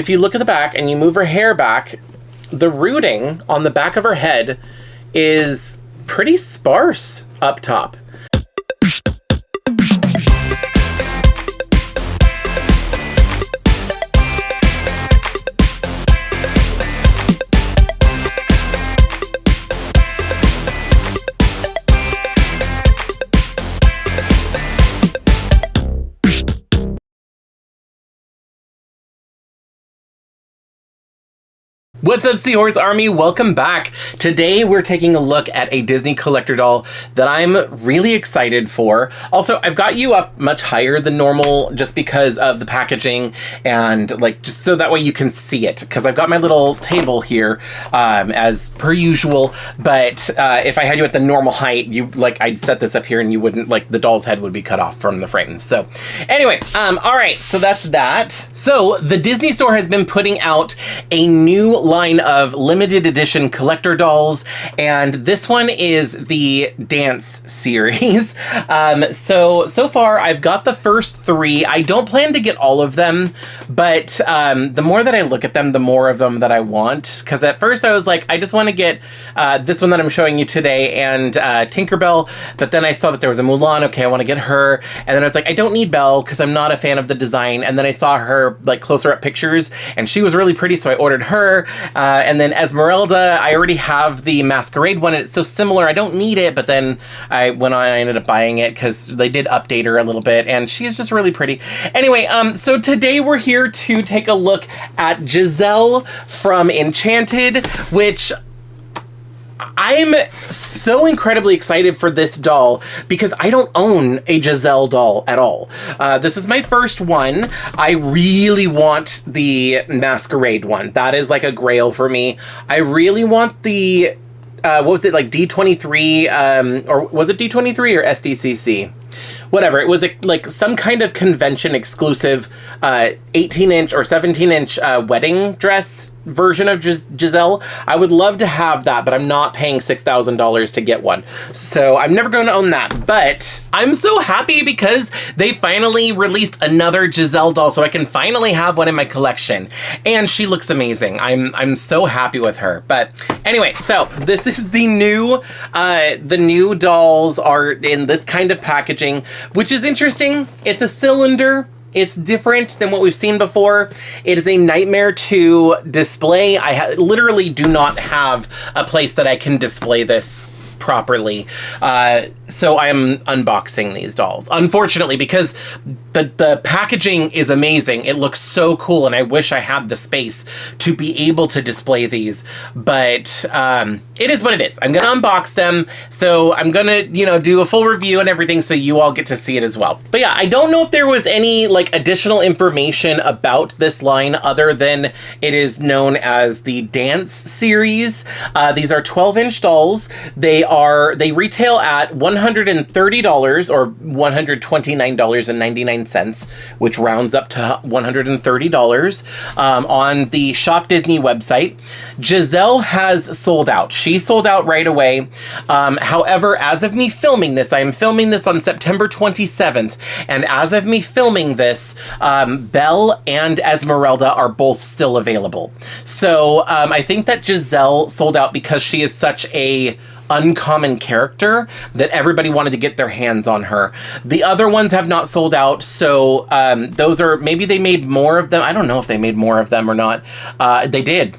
If you look at the back and you move her hair back, the rooting on the back of her head is pretty sparse up top. What's up, Seahorse Army? Welcome back. Today we're taking a look at a Disney collector doll that I'm really excited for. Also, I've got you up much higher than normal just because of the packaging and like just so that way you can see it, because I've got my little table here as per usual, but if I had you at the normal height, I'd set this up here and you wouldn't, like, the doll's head would be cut off from the frame. So anyway, all right, so that's that. So the Disney store has been putting out a new line of limited edition collector dolls, and this one is the dance series. So far I've got the first three. I don't plan to get all of them, but the more that I look at them, the more of them that I want, because at first I was like, I just want to get this one that I'm showing you today and Tinkerbell, but then I saw that there was a Mulan. Okay, I want to get her, and then I was like, I don't need Belle because I'm not a fan of the design, and then I saw her like closer up pictures and she was really pretty, so I ordered her. And then Esmeralda, I already have the Masquerade one, and it's so similar, I don't need it, but then I went on and I ended up buying it because they did update her a little bit, and she's just really pretty. Anyway, so today we're here to take a look at Giselle from Enchanted, which I'm so incredibly excited for this doll because I don't own a Giselle doll at all. This is my first one. I really want the Masquerade one. That is like a grail for me. I really want the, what was it, like D23, or was it D23 or SDCC? Whatever, it was like some kind of convention exclusive 18-inch or 17-inch wedding dress version of Giselle. I would love to have that, but I'm not paying $6,000 to get one. So I'm never going to own that, but I'm so happy because they finally released another Giselle doll, so I can finally have one in my collection. And she looks amazing. I'm so happy with her. But anyway, so this is the new dolls are in this kind of packaging, which is interesting. It's a cylinder. It's different than what we've seen before. It is a nightmare to display. I literally do not have a place that I can display this properly. So I'm unboxing these dolls, unfortunately, because the packaging is amazing. It looks so cool, and I wish I had the space to be able to display these, but it is what it is. I'm gonna unbox them, so I'm gonna, do a full review and everything so you all get to see it as well. But yeah, I don't know if there was any like additional information about this line other than it is known as the Dance series. These are 12-inch dolls. They retail at $130 or $129.99, which rounds up to $130 on the Shop Disney website. Giselle has sold out. She sold out right away. However, as of me filming this, I am filming this on September 27th, and as of me filming this, Belle and Esmeralda are both still available. So I think that Giselle sold out because she is such a uncommon character that everybody wanted to get their hands on her. The other ones have not sold out, so those are, maybe they made more of them. I don't know if they made more of them or not. They did.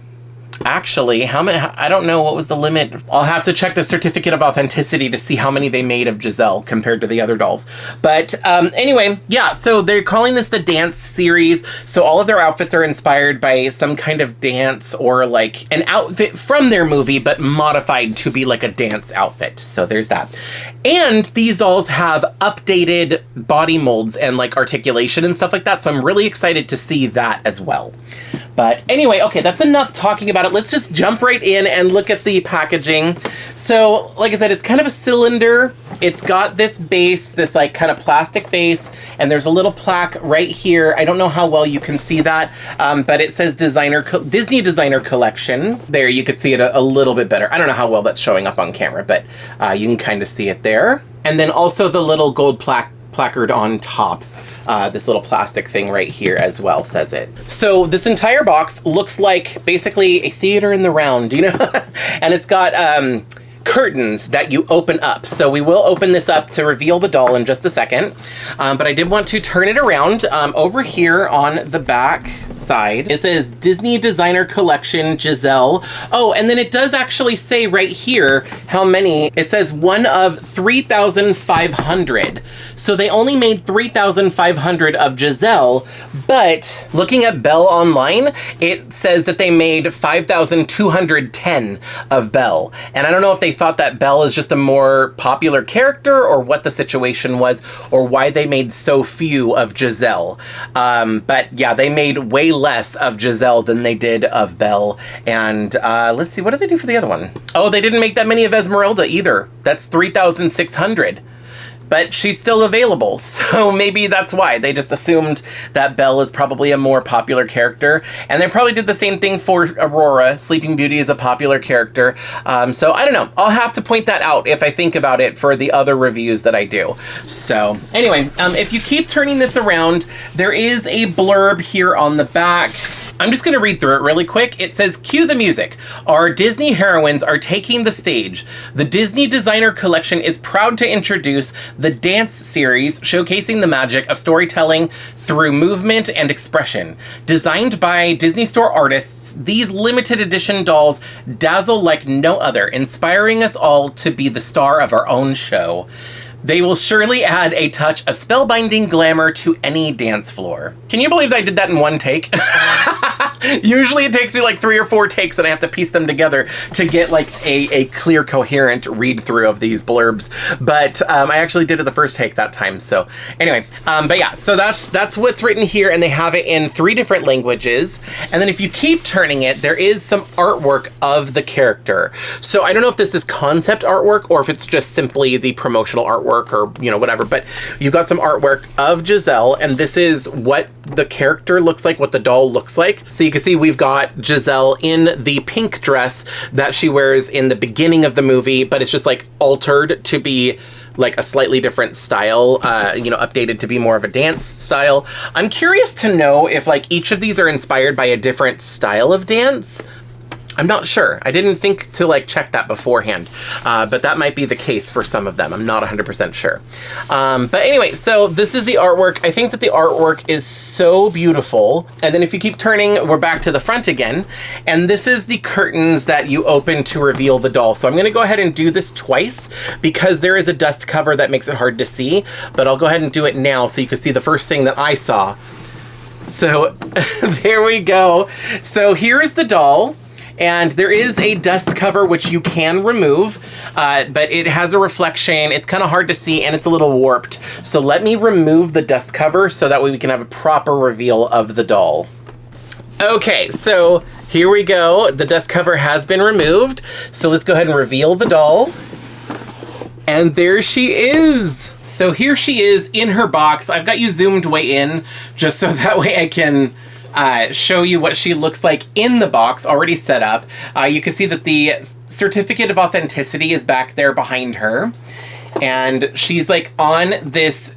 Actually, how many? I don't know what was the limit. I'll have to check the certificate of authenticity to see how many they made of Giselle compared to the other dolls. But anyway, yeah, so they're calling this the Dance series. So all of their outfits are inspired by some kind of dance or like an outfit from their movie, but modified to be like a dance outfit. So there's that. And these dolls have updated body molds and like articulation and stuff like that. So I'm really excited to see that as well. But anyway, okay, that's enough talking about it. Let's just jump right in and look at the packaging. So, like I said, it's kind of a cylinder. It's got this base, this like kind of plastic base, and there's a little plaque right here. I don't know how well you can see that, but it says Disney Designer Collection. There, you could see it a little bit better. I don't know how well that's showing up on camera, but you can kind of see it there. And then also the little gold placard on top. this little plastic thing right here as well says it. So this entire box looks like basically a theater in the round, you know? And it's got curtains that you open up. So we will open this up to reveal the doll in just a second. But I did want to turn it around. Over here on the back side, it says Disney Designer Collection Giselle. Oh, and then it does actually say right here how many. It says one of 3,500. So they only made 3,500 of Giselle, but looking at Belle online, it says that they made 5,210 of Belle. And I don't know if they thought that Belle is just a more popular character or what the situation was or why they made so few of Giselle. But yeah, they made way less of Giselle than they did of Belle. And let's see, what did they do for the other one? Oh, they didn't make that many of Esmeralda either. That's 3,600. But she's still available, so maybe that's why. They just assumed that Belle is probably a more popular character, and they probably did the same thing for Aurora. Sleeping Beauty is a popular character, so I don't know. I'll have to point that out if I think about it for the other reviews that I do. So anyway, if you keep turning this around, there is a blurb here on the back. I'm just going to read through it really quick. It says, cue the music. Our Disney heroines are taking the stage. The Disney Designer Collection is proud to introduce the Dance series, showcasing the magic of storytelling through movement and expression. Designed by Disney Store artists, these limited edition dolls dazzle like no other, inspiring us all to be the star of our own show. They will surely add a touch of spellbinding glamour to any dance floor. Can you believe I did that in one take? Usually it takes me like 3 or 4 takes and I have to piece them together to get like a clear, coherent read through of these blurbs. But I actually did it the first take that time. So anyway, but yeah, so that's what's written here, and they have it in 3 different languages. And then if you keep turning it, there is some artwork of the character. So I don't know if this is concept artwork or if it's just simply the promotional artwork or, you know, whatever, but you've got some artwork of Giselle, and this is what the character looks like, what the doll looks like. So you can see we've got Giselle in the pink dress that she wears in the beginning of the movie, but it's just like altered to be like a slightly different style, you know, updated to be more of a dance style. I'm curious to know if like each of these are inspired by a different style of dance. I'm not sure. I didn't think to like check that beforehand, but that might be the case for some of them. I'm not 100% sure. But anyway, so this is the artwork. I think that the artwork is so beautiful. And then if you keep turning, we're back to the front again. And this is the curtains that you open to reveal the doll. So I'm going to go ahead and do this twice because there is a dust cover that makes it hard to see, but I'll go ahead and do it now so you can see the first thing that I saw. So there we go. So here is the doll. And there is a dust cover which you can remove, but it has a reflection. It's kind of hard to see and it's a little warped. So let me remove the dust cover so that way we can have a proper reveal of the doll. Okay, so here we go. The dust cover has been removed. So let's go ahead and reveal the doll. And there she is. So here she is in her box. I've got you zoomed way in just so that way I can show you what she looks like in the box already set up. You can see that the certificate of authenticity is back there behind her. And she's like on this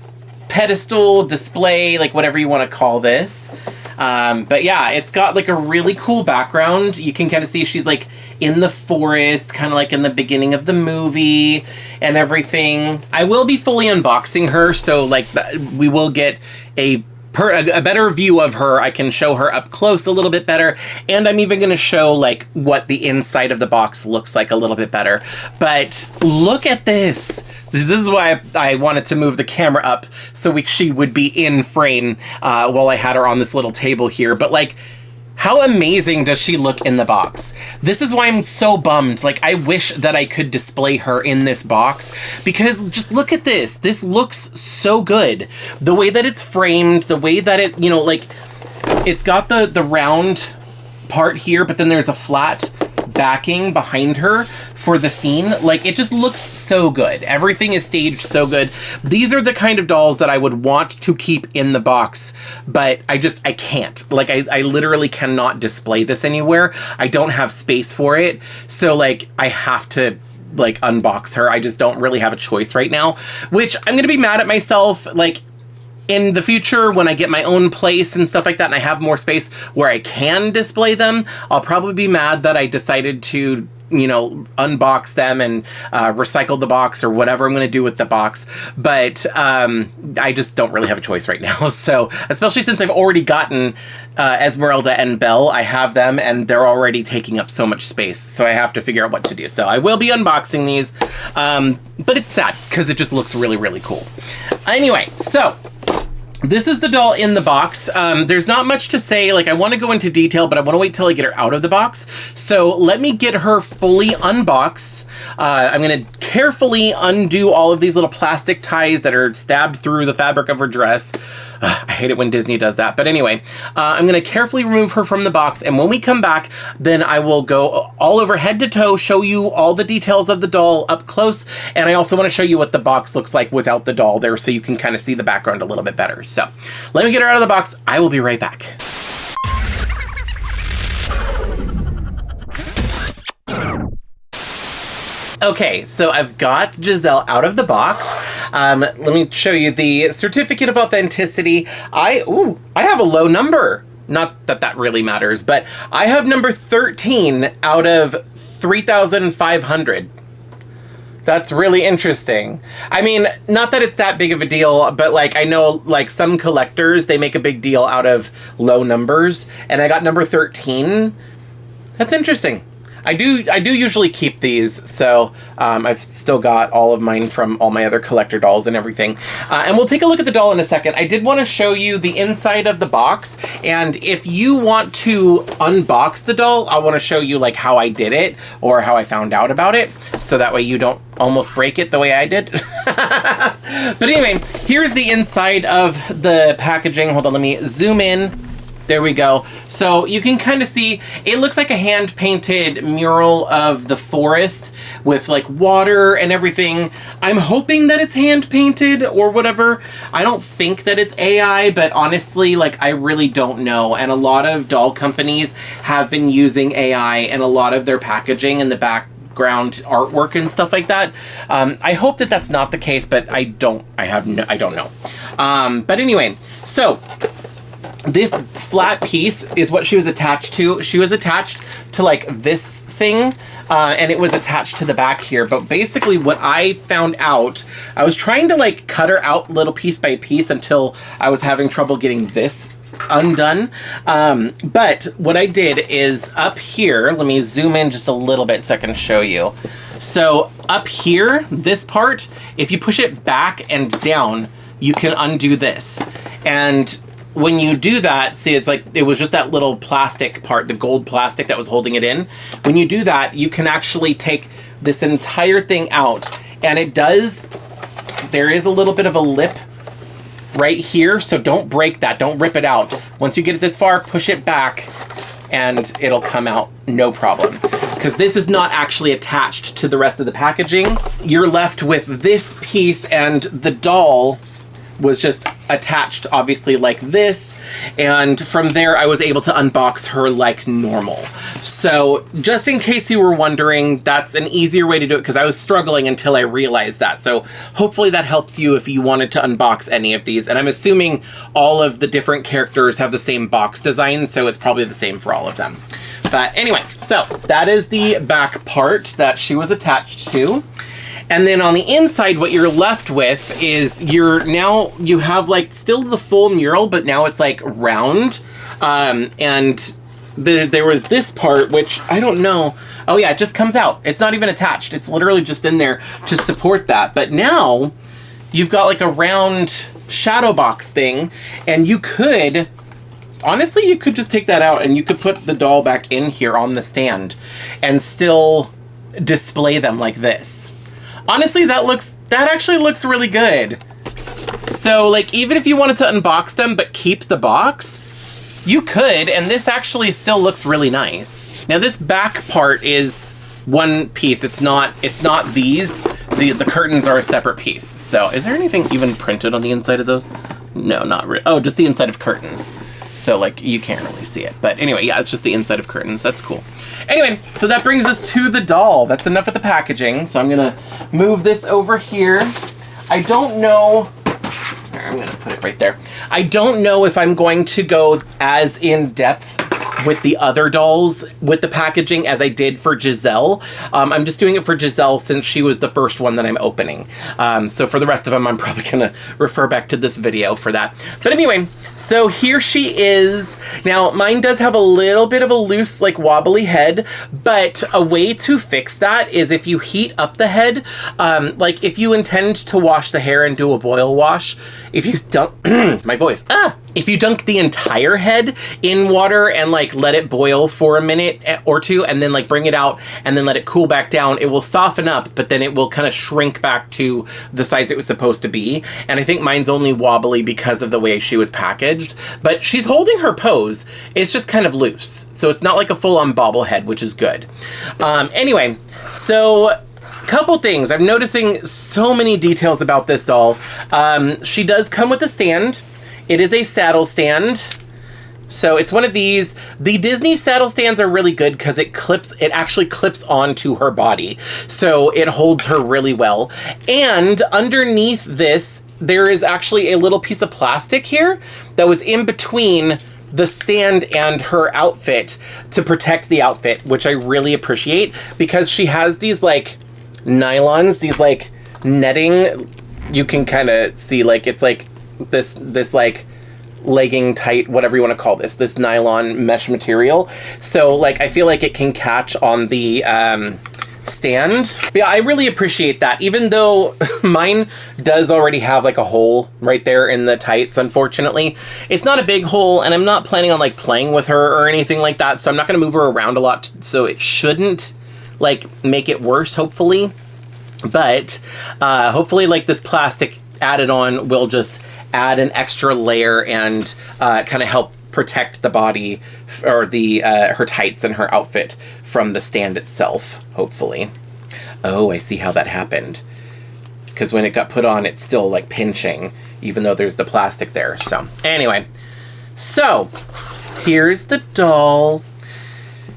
pedestal display, like whatever you want to call this. But yeah, it's got like a really cool background. You can kind of see she's like in the forest, kind of like in the beginning of the movie and everything. I will be fully unboxing her, so like we will get a better view of her. I can show her up close a little bit better, and I'm even going to show like what the inside of the box looks like a little bit better. But look at this. This is why I wanted to move the camera up so she would be in frame while I had her on this little table here. But like, how amazing does she look in the box? This is why I'm so bummed. Like, I wish that I could display her in this box, because just look at this. This looks so good. The way that it's framed, the way that it, you know, like, it's got the round part here, but then there's a flat backing behind her for the scene. Like, it just looks so good. Everything is staged so good. These are the kind of dolls that I would want to keep in the box, but I can't. Like, I literally cannot display this anywhere. I don't have space for it. So like, I have to like unbox her. I just don't really have a choice right now, which I'm gonna be mad at myself. Like, in the future, when I get my own place and stuff like that, and I have more space where I can display them, I'll probably be mad that I decided to, you know, unbox them and recycle the box or whatever I'm going to do with the box. But I just don't really have a choice right now. So, especially since I've already gotten Esmeralda and Belle, I have them and they're already taking up so much space. So I have to figure out what to do. So I will be unboxing these. But it's sad because it just looks really, really cool. Anyway, so this is the doll in the box. There's not much to say. Like, I want to go into detail, but I want to wait till I get her out of the box. So let me get her fully unboxed. I'm going to carefully undo all of these little plastic ties that are stabbed through the fabric of her dress. I hate it when Disney does that. But anyway, I'm going to carefully remove her from the box. And when we come back, then I will go all over head to toe, show you all the details of the doll up close. And I also want to show you what the box looks like without the doll there, so you can kind of see the background a little bit better. So let me get her out of the box. I will be right back. Okay, so I've got Giselle out of the box. Let me show you the certificate of authenticity. I have a low number. Not that that really matters, but I have number 13 out of 3,500. That's really interesting. I mean, not that it's that big of a deal, but like, I know like some collectors, they make a big deal out of low numbers, and I got number 13. That's interesting. I do usually keep these, so I've still got all of mine from all my other collector dolls and everything. And we'll take a look at the doll in a second. I did want to show you the inside of the box, and if you want to unbox the doll, I want to show you like how I did it or how I found out about it, so that way you don't almost break it the way I did. But anyway, here's the inside of the packaging. Hold on, let me zoom in. There we go. So you can kind of see, it looks like a hand-painted mural of the forest with like water and everything. I'm hoping that it's hand-painted or whatever. I don't think that it's AI, but honestly, like, I really don't know. And a lot of doll companies have been using AI in a lot of their packaging and the background artwork and stuff like that. I hope that that's not the case, but I don't know. But anyway, so this flat piece is what she was attached to. She was attached to like this thing, and it was attached to the back here. But basically what I found out, I was trying to like cut her out little piece by piece until I was having trouble getting this undone. But what I did is up here, let me zoom in just a little bit so I can show you. So up here, this part, if you push it back and down, you can undo this. And when you do that, see, it's like, it was just that little plastic part, the gold plastic that was holding it in. When you do that, you can actually take this entire thing out, and it does, there is a little bit of a lip right here, so don't break that, don't rip it out. Once you get it this far, push it back, and it'll come out no problem. Because this is not actually attached to the rest of the packaging. You're left with this piece, and the doll was just attached obviously like this, and from there I was able to unbox her like normal. So just in case you were wondering, that's an easier way to do it, because I was struggling until I realized that. So hopefully that helps you if you wanted to unbox any of these, and I'm assuming all of the different characters have the same box design, so it's probably the same for all of them. But anyway, so that is the back part that she was attached to. And then on the inside, what you're left with is you have like still the full mural, but now it's like round. And there was this part, which I don't know. Oh yeah, it just comes out. It's not even attached. It's literally just in there to support that. But now you've got like a round shadow box thing, and you could, honestly, you could just take that out and you could put the doll back in here on the stand and still display them like this. Honestly, that actually looks really good. So, like, even if you wanted to unbox them but keep the box, you could, and this actually still looks really nice. Now, this back part is one piece. It's not these. The curtains are a separate piece. So, is there anything even printed on the inside of those? No, not really. Oh, just the inside of curtains. So, like, you can't really see it. But anyway, yeah, it's just the inside of curtains. That's cool. Anyway, so that brings us to the doll. That's enough with the packaging. So I'm going to move this over here. I don't know I'm gonna put it right there. I don't know if I'm going to go as in depth with the other dolls with the packaging as I did for Giselle. I'm just doing it for Giselle since she was the first one that I'm opening. So for the rest of them, I'm probably gonna refer back to this video for that. But anyway, so here she is. Now, mine does have a little bit of a loose, like wobbly head, but a way to fix that is if you heat up the head, like if you intend to wash the hair and do a boil wash, if you dunk, my voice, if you dunk the entire head in water and like let it boil for a minute or two and then like bring it out and then let it cool back down, it will soften up, but then it will kind of shrink back to the size it was supposed to be. And I think mine's only wobbly because of the way she was packaged, but she's holding her pose. It's just kind of loose. So it's not like a full-on bobblehead, which is good. Anyway, so couple things. I'm noticing so many details about this doll. She does come with a stand. It is a saddle stand. So it's one of these. The Disney saddle stands are really good because it actually clips onto her body. So it holds her really well. And underneath this, there is actually a little piece of plastic here that was in between the stand and her outfit to protect the outfit, which I really appreciate because she has these like nylons, these like netting. You can kind of see like it's like this like legging tight, whatever you want to call this nylon mesh material. So like I feel like it can catch on the stand. Yeah, I really appreciate that, even though mine does already have like a hole right there in the tights. Unfortunately, it's not a big hole, and I'm not planning on like playing with her or anything like that, so I'm not going to move her around a lot, so it shouldn't like make it worse, hopefully. But hopefully like this plastic added on will just add an extra layer and kind of help protect the body or the her tights and her outfit from the stand itself, hopefully. Oh, I see how that happened. Because when it got put on, it's still like pinching, even though there's the plastic there. So anyway, so here's the doll.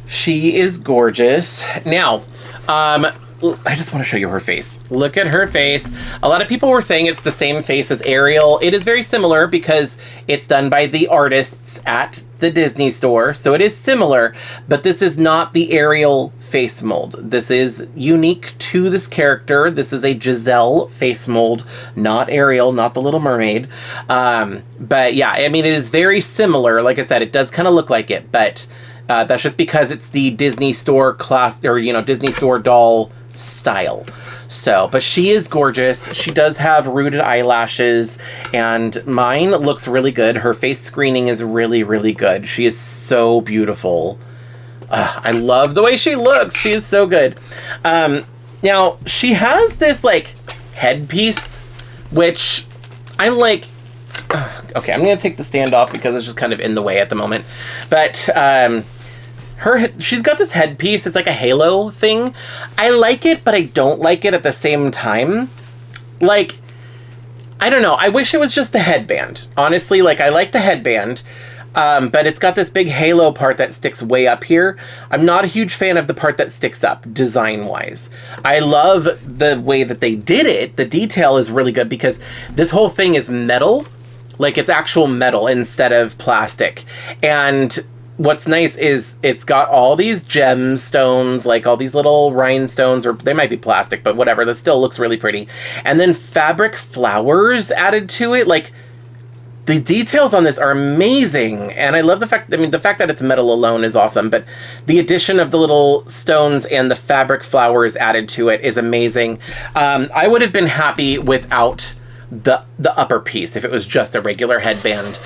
She is gorgeous. Now, I just want to show you her face. Look at her face. A lot of people were saying it's the same face as Ariel. It is very similar because it's done by the artists at the Disney store. So it is similar, but this is not the Ariel face mold. This is unique to this character. This is a Giselle face mold, not Ariel, not the Little Mermaid. But yeah, I mean, it is very similar. Like I said, it does kind of look like it, but that's just because it's the Disney store class, or, you know, Disney store doll style. So, but she is gorgeous. She does have rooted eyelashes, and mine looks really good. Her face screening is really, really good. She is so beautiful. I love the way she looks. She is so good. Now, she has this, like, headpiece, which I'm like... okay, I'm going to take the stand off because it's just kind of in the way at the moment. But, she's got this headpiece. It's like a halo thing. I like it, but I don't like it at the same time. Like, I don't know. I wish it was just the headband. Honestly, like, I like the headband, but it's got this big halo part that sticks way up here. I'm not a huge fan of the part that sticks up, design-wise. I love the way that they did it. The detail is really good because this whole thing is metal. Like, it's actual metal instead of plastic. And what's nice is it's got all these gemstones, like all these little rhinestones, or they might be plastic, but whatever, that still looks really pretty. And then fabric flowers added to it. Like, the details on this are amazing. And I love the fact, I mean, the fact that it's metal alone is awesome, but the addition of the little stones and the fabric flowers added to it is amazing. I would have been happy without the upper piece if it was just a regular headband.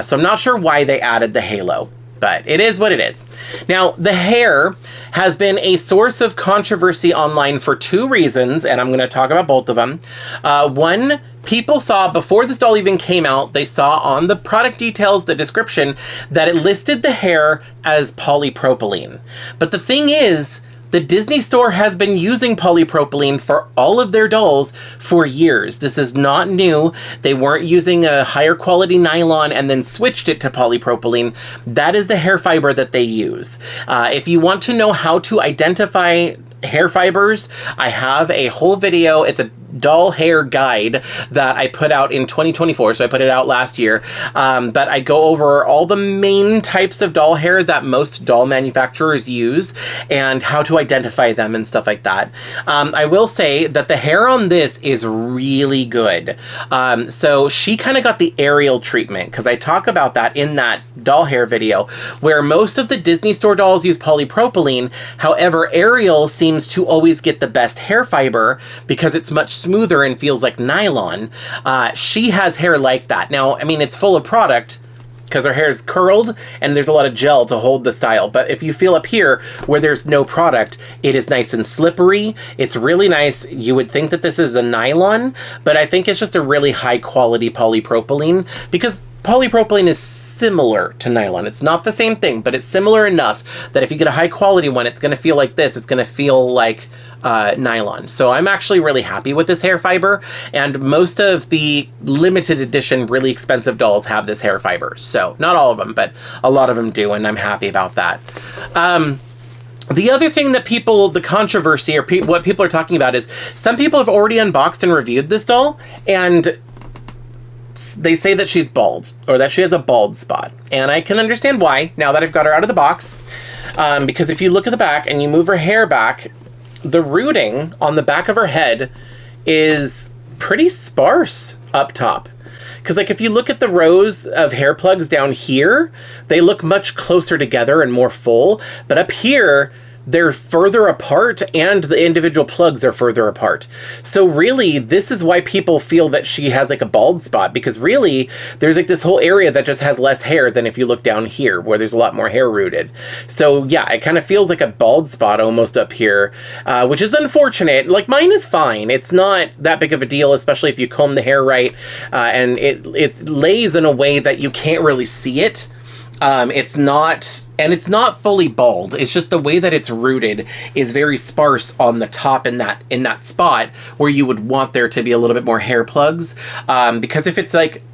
So I'm not sure why they added the halo, but it is what it is. Now, the hair has been a source of controversy online for two reasons, and I'm going to talk about both of them. One, people saw, before this doll even came out, they saw on the product details, the description, that it listed the hair as polypropylene. But the thing is, the Disney store has been using polypropylene for all of their dolls for years. This is not new. They weren't using a higher quality nylon and then switched it to polypropylene. That is the hair fiber that they use. If you want to know how to identify hair fibers, I have a whole video. It's a doll hair guide that I put out in 2024. So I put it out last year. But I go over all the main types of doll hair that most doll manufacturers use and how to identify them and stuff like that. I will say that the hair on this is really good. So she kind of got the Ariel treatment, because I talk about that in that doll hair video, where most of the Disney store dolls use polypropylene. However, Ariel seems to always get the best hair fiber because it's much smoother and feels like nylon. She has hair like that. Now, I mean, it's full of product because her hair is curled and there's a lot of gel to hold the style. But if you feel up here where there's no product, it is nice and slippery. It's really nice. You would think that this is a nylon, but I think it's just a really high quality polypropylene, because polypropylene is similar to nylon. It's not the same thing, but it's similar enough that if you get a high quality one, it's going to feel like this. It's going to feel like nylon. So I'm actually really happy with this hair fiber, and most of the limited edition really expensive dolls have this hair fiber. So not all of them, but a lot of them do, and I'm happy about that. The other thing that the controversy or what people are talking about is some people have already unboxed and reviewed this doll, and they say that she's bald, or that she has a bald spot. And I can understand why, now that I've got her out of the box. Because if you look at the back and you move her hair back, the rooting on the back of her head is pretty sparse up top. Because, like, if you look at the rows of hair plugs down here, they look much closer together and more full. But up here, they're further apart, and the individual plugs are further apart. So really, this is why people feel that she has like a bald spot, because really there's like this whole area that just has less hair than if you look down here where there's a lot more hair rooted. So yeah, it kind of feels like a bald spot almost up here, which is unfortunate. Like, mine is fine. It's not that big of a deal, especially if you comb the hair right, and it lays in a way that you can't really see it. It's not fully bald. It's just the way that it's rooted is very sparse on the top in that spot where you would want there to be a little bit more hair plugs. Because if it's like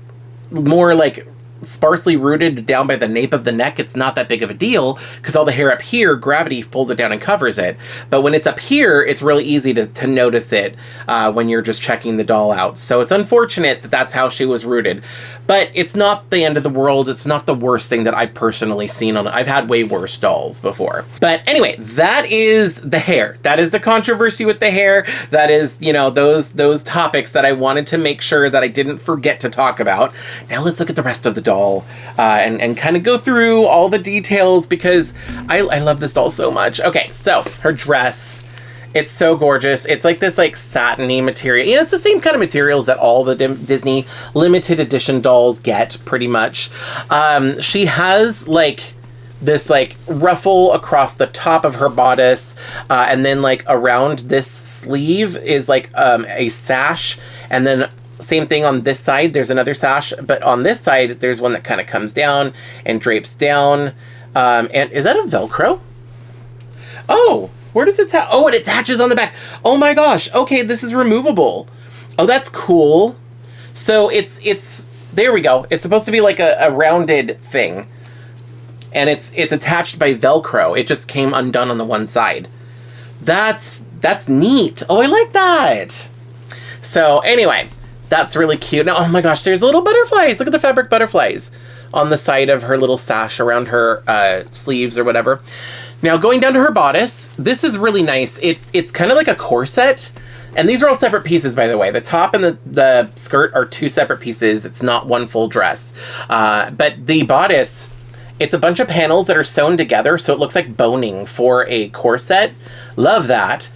more like sparsely rooted down by the nape of the neck, it's not that big of a deal, because all the hair up here, gravity pulls it down and covers it. But when it's up here, it's really easy to notice it when you're just checking the doll out. So it's unfortunate that that's how she was rooted. But it's not the end of the world. It's not the worst thing that I've personally seen on it. I've had way worse dolls before. But anyway, that is the hair. That is the controversy with the hair. That is, you know, those topics that I wanted to make sure that I didn't forget to talk about. Now let's look at the rest of the doll and kind of go through all the details, because I love this doll so much. Okay, so her dress. It's so gorgeous. It's like this like satiny material. Yeah, it's the same kind of materials that all the Disney limited edition dolls get, pretty much. She has like this like ruffle across the top of her bodice, and then like around this sleeve is like a sash, and then same thing on this side. There's another sash, but on this side there's one that kind of comes down and drapes down. And is that a Velcro? Oh, where does it attach? Oh, it attaches on the back. Oh my gosh. Okay, this is removable. Oh, that's cool. So it's there we go. It's supposed to be like a rounded thing. And it's attached by Velcro. It just came undone on the one side. That's neat. Oh, I like that. So anyway, that's really cute. Now, oh my gosh, there's little butterflies. Look at the fabric butterflies on the side of her little sash around her sleeves or whatever. Now, going down to her bodice, this is really nice. It's kind of like a corset. And these are all separate pieces, by the way. The top and the skirt are two separate pieces. It's not one full dress. But the bodice, it's a bunch of panels that are sewn together, so it looks like boning for a corset. Love that.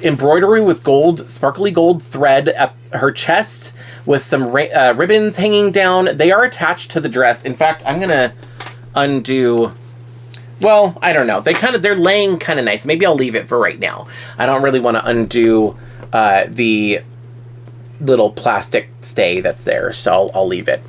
Embroidery with gold, sparkly gold thread at her chest with some ribbons hanging down. They are attached to the dress. In fact, I'm going to undo... Well, I don't know. They're laying kind of nice. Maybe I'll leave it for right now. I don't really want to undo the little plastic stay that's there, so I'll leave it.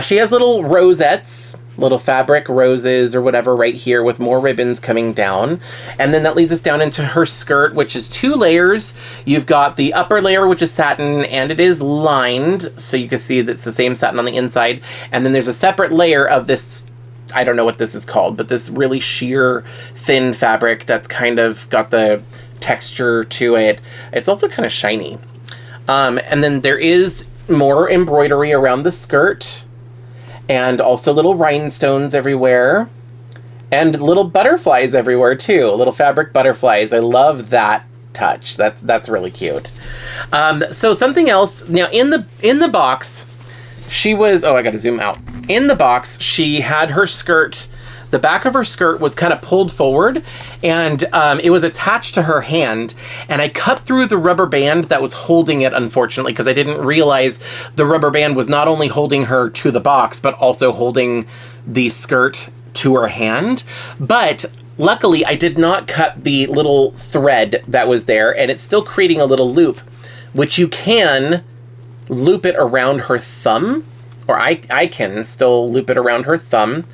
She has little rosettes, little fabric roses or whatever right here with more ribbons coming down. And then that leads us down into her skirt, which is 2 layers. You've got the upper layer, which is satin, and it is lined, so you can see that's the same satin on the inside. And then there's a separate layer of this, I don't know what this is called, but this really sheer, thin fabric that's kind of got the texture to it. It's also kind of shiny. And then there is more embroidery around the skirt, and also little rhinestones everywhere, and little butterflies everywhere too. Little fabric butterflies. I love that touch. That's really cute. So something else. Now in the box, she was, oh, I gotta zoom out. In the box, she had her skirt. The back of her skirt was kind of pulled forward, and it was attached to her hand, and I cut through the rubber band that was holding it, unfortunately, because I didn't realize the rubber band was not only holding her to the box, but also holding the skirt to her hand. But luckily, I did not cut the little thread that was there, and it's still creating a little loop, which you can loop it around her thumb, or I can still loop it around her thumb,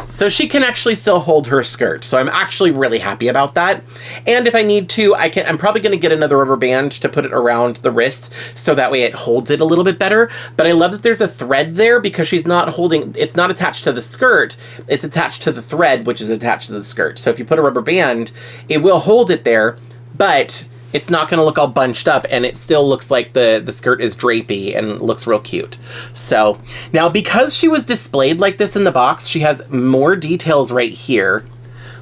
so she can actually still hold her skirt. So I'm actually really happy about that. And if I need to, I'm probably going to get another rubber band to put it around the wrist, so that way it holds it a little bit better. But I love that there's a thread there, because she's not holding, it's not attached to the skirt, it's attached to the thread, which is attached to the skirt. So if you put a rubber band, it will hold it there, but it's not going to look all bunched up, and it still looks like the skirt is drapey and looks real cute. So now, because she was displayed like this in the box, she has more details right here.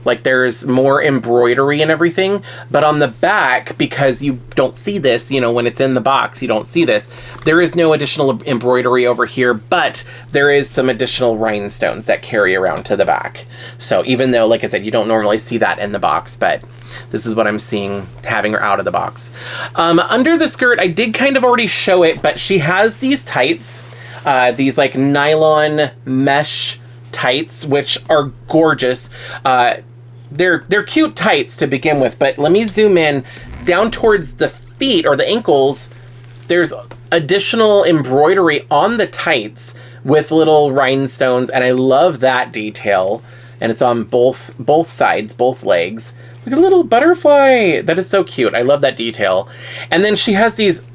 Like there's more embroidery and everything, but on the back, because you don't see this, you know, when it's in the box, you don't see this. There is no additional embroidery over here, but there is some additional rhinestones that carry around to the back. So even though, like I said, you don't normally see that in the box, but this is what I'm seeing having her out of the box. Under the skirt, I did kind of already show it, but she has these tights, these like nylon mesh tights, which are gorgeous. They're cute tights to begin with, but let me zoom in down towards the feet or the ankles. There's additional embroidery on the tights with little rhinestones, and I love that detail. And it's on both sides, both legs. Look at a little butterfly. That is so cute. I love that detail. And then she has these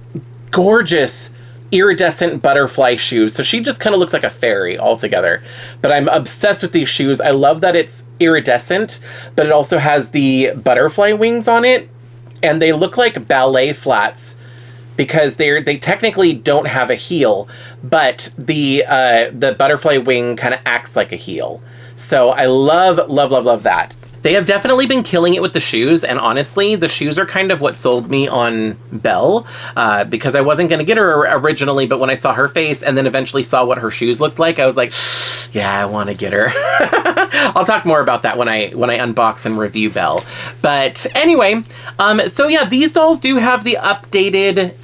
gorgeous iridescent butterfly shoes. So she just kind of looks like a fairy altogether. But I'm obsessed with these shoes. I love that it's iridescent, but it also has the butterfly wings on it. And they look like ballet flats, because they technically don't have a heel, but the butterfly wing kind of acts like a heel. So I love that. They have definitely been killing it with the shoes, and honestly, the shoes are kind of what sold me on Belle, because I wasn't going to get her originally, but when I saw her face and then eventually saw what her shoes looked like, I was like, yeah, I want to get her. I'll talk more about that when I unbox and review Belle. But anyway, so yeah, these dolls do have the updated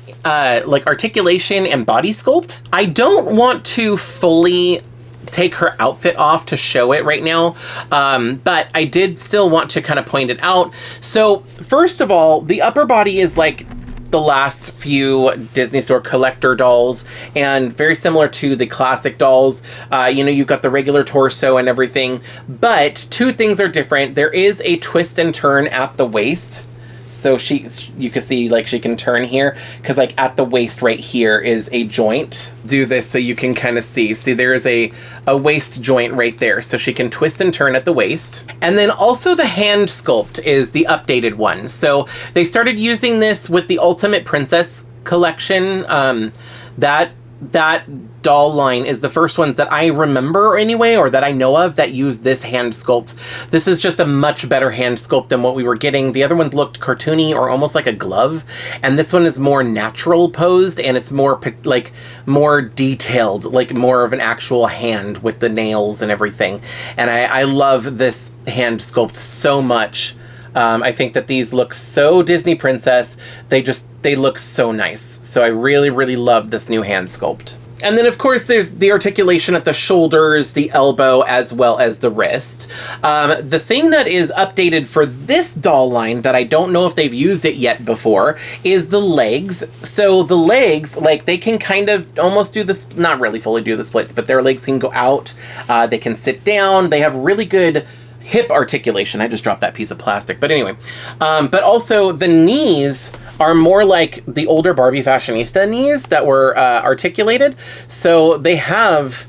like articulation and body sculpt. I don't want to fully take her outfit off to show it right now, but I did still want to kind of point it out. So first of all, the upper body is like the last few Disney Store collector dolls, and very similar to the classic dolls. You know, you've got the regular torso and everything, but two things are different. There is a twist and turn at the waist. So you can see, like, she can turn here, because like at the waist right here is a joint. Do this so you can kind of see. See, there is a waist joint right there. So she can twist and turn at the waist. And then also the hand sculpt is the updated one. So they started using this with the Ultimate Princess collection. That doll line is the first ones that I remember anyway, or that I know of, that use this hand sculpt. This is just a much better hand sculpt than what we were getting. The other one looked cartoony or almost like a glove, and this one is more natural posed, and it's more like more detailed, like more of an actual hand with the nails and everything. And I love this hand sculpt so much. I think that these look so Disney Princess. They look so nice. So I really, really love this new hand sculpt. And then, of course, there's the articulation at the shoulders, the elbow, as well as the wrist. The thing that is updated for this doll line that I don't know if they've used it yet before is the legs. So the legs, like, they can kind of almost do this, not really fully do the splits, but their legs can go out. They can sit down. They have really good hip articulation. I just dropped that piece of plastic. But anyway, but also the knees are more like the older Barbie fashionista knees that were articulated. So they have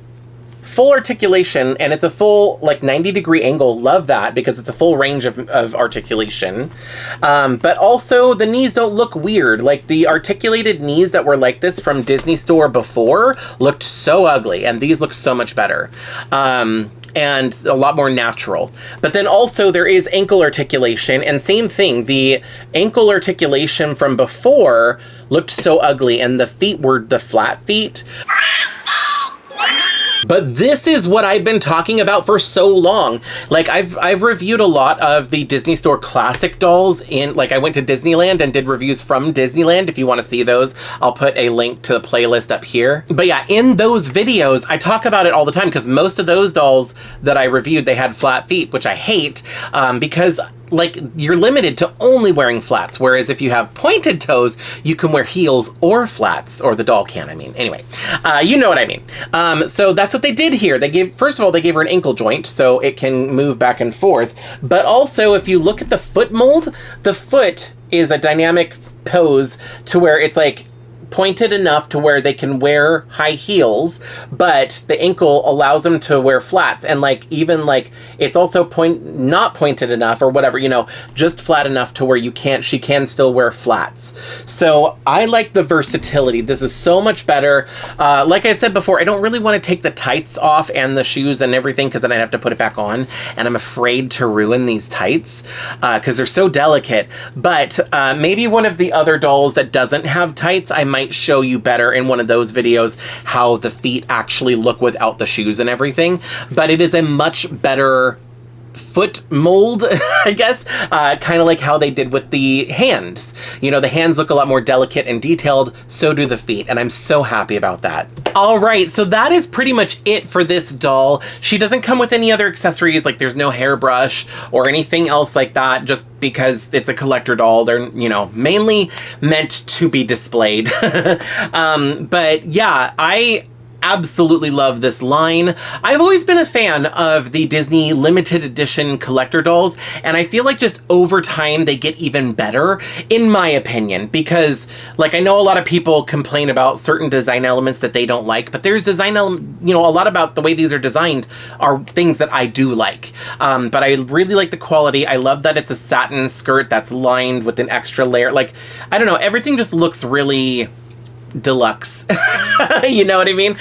full articulation, and it's a full like 90-degree angle. Love that, because it's a full range of articulation. But also the knees don't look weird. Like the articulated knees that were like this from Disney Store before looked so ugly, and these look so much better. And a lot more natural. But then also there is ankle articulation, and same thing, the ankle articulation from before looked so ugly, and the feet were the flat feet. But this is what I've been talking about for so long. Like I've reviewed a lot of the Disney Store classic dolls in, like I went to Disneyland and did reviews from Disneyland. If you want to see those, I'll put a link to the playlist up here. But yeah, in those videos, I talk about it all the time, because most of those dolls that I reviewed, they had flat feet, which I hate, because like you're limited to only wearing flats, whereas if you have pointed toes, you can wear heels or flats, or the doll can, I mean. Anyway, you know what I mean. So that's what they did here. They gave, first of all, they gave her an ankle joint so it can move back and forth. But also, if you look at the foot mold, the foot is a dynamic pose to where it's like pointed enough to where they can wear high heels, but the ankle allows them to wear flats. And like, even like, it's also not pointed enough or whatever, you know, just flat enough to where she can still wear flats. So I like the versatility. This is so much better. Like I said before, I don't really want to take the tights off and the shoes and everything, because then I'd have to put it back on, and I'm afraid to ruin these tights because they're so delicate. But maybe one of the other dolls that doesn't have tights, I might show you better in one of those videos how the feet actually look without the shoes and everything. But it is a much better foot mold, I guess, kind of like how they did with the hands. You know, the hands look a lot more delicate and detailed, so do the feet, and I'm so happy about that. All right, so that is pretty much it for this doll. She doesn't come with any other accessories, like there's no hairbrush or anything else like that, just because it's a collector doll. They're, you know, mainly meant to be displayed. But yeah, I absolutely love this line. I've always been a fan of the Disney limited edition collector dolls, and I feel like just over time they get even better, in my opinion, because like I know a lot of people complain about certain design elements that they don't like, but there's design you know, a lot about the way these are designed are things that I do like. But I really like the quality. I love that it's a satin skirt that's lined with an extra layer. Like, I don't know, everything just looks really deluxe. You know what I mean?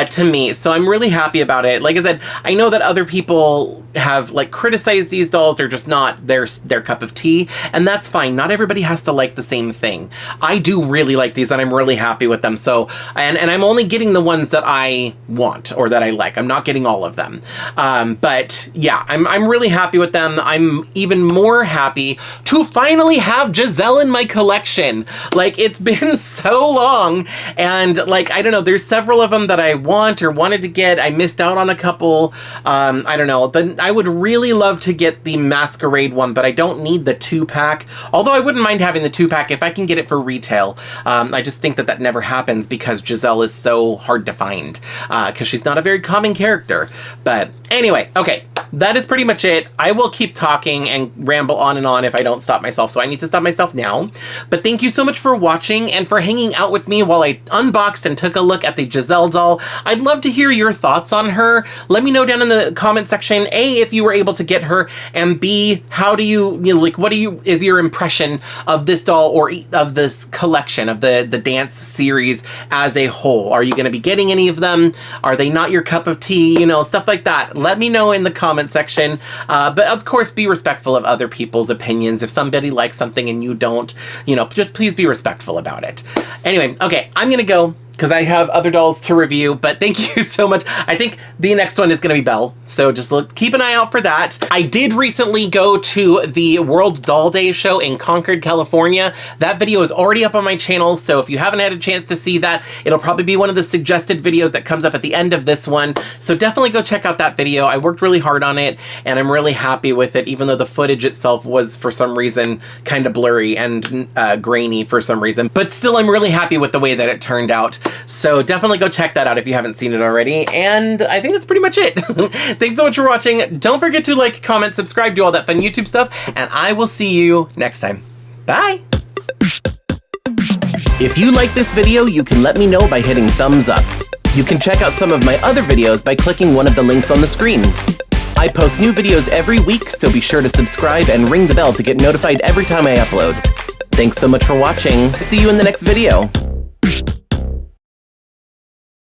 To me. So I'm really happy about it. Like I said, I know that other people have like criticized these dolls. They're just not their cup of tea, and that's fine. Not everybody has to like the same thing. I do really like these, and I'm really happy with them. So, and I'm only getting the ones that I want or that I like. I'm not getting all of them. But yeah, I'm really happy with them. I'm even more happy to finally have Giselle in my collection. Like, it's been so long. And like, I don't know, there's several of them that I want or wanted to get. I missed out on a couple. I don't know. I would really love to get the Masquerade one, but I don't need the 2-pack. Although I wouldn't mind having the 2-pack if I can get it for retail. I just think that never happens because Giselle is so hard to find, because she's not a very common character. But anyway, okay. That is pretty much it. I will keep talking and ramble on and on if I don't stop myself, so I need to stop myself now. But thank you so much for watching and for hanging out with me while I unboxed and took a look at the Giselle doll. I'd love to hear your thoughts on her. Let me know down in the comment section, A, if you were able to get her, and B, how do you know, like, what is your impression of this doll or of this collection, of the dance series as a whole? Are you going to be getting any of them? Are they not your cup of tea? You know, stuff like that. Let me know in the comment section. But of course, be respectful of other people's opinions. If somebody likes something and you don't, you know, just please be respectful about it. Anyway, okay, I'm gonna go because I have other dolls to review, but thank you so much. I think the next one is going to be Belle, so just keep an eye out for that. I did recently go to the World Doll Day show in Concord, California. That video is already up on my channel, so if you haven't had a chance to see that, it'll probably be one of the suggested videos that comes up at the end of this one, so definitely go check out that video. I worked really hard on it, and I'm really happy with it, even though the footage itself was, for some reason, kind of blurry and grainy for some reason, but still I'm really happy with the way that it turned out. So definitely go check that out if you haven't seen it already. And I think that's pretty much it. Thanks so much for watching. Don't forget to like, comment, subscribe, do all that fun YouTube stuff. And I will see you next time. Bye. If you like this video, you can let me know by hitting thumbs up. You can check out some of my other videos by clicking one of the links on the screen. I post new videos every week, so be sure to subscribe and ring the bell to get notified every time I upload. Thanks so much for watching. See you in the next video.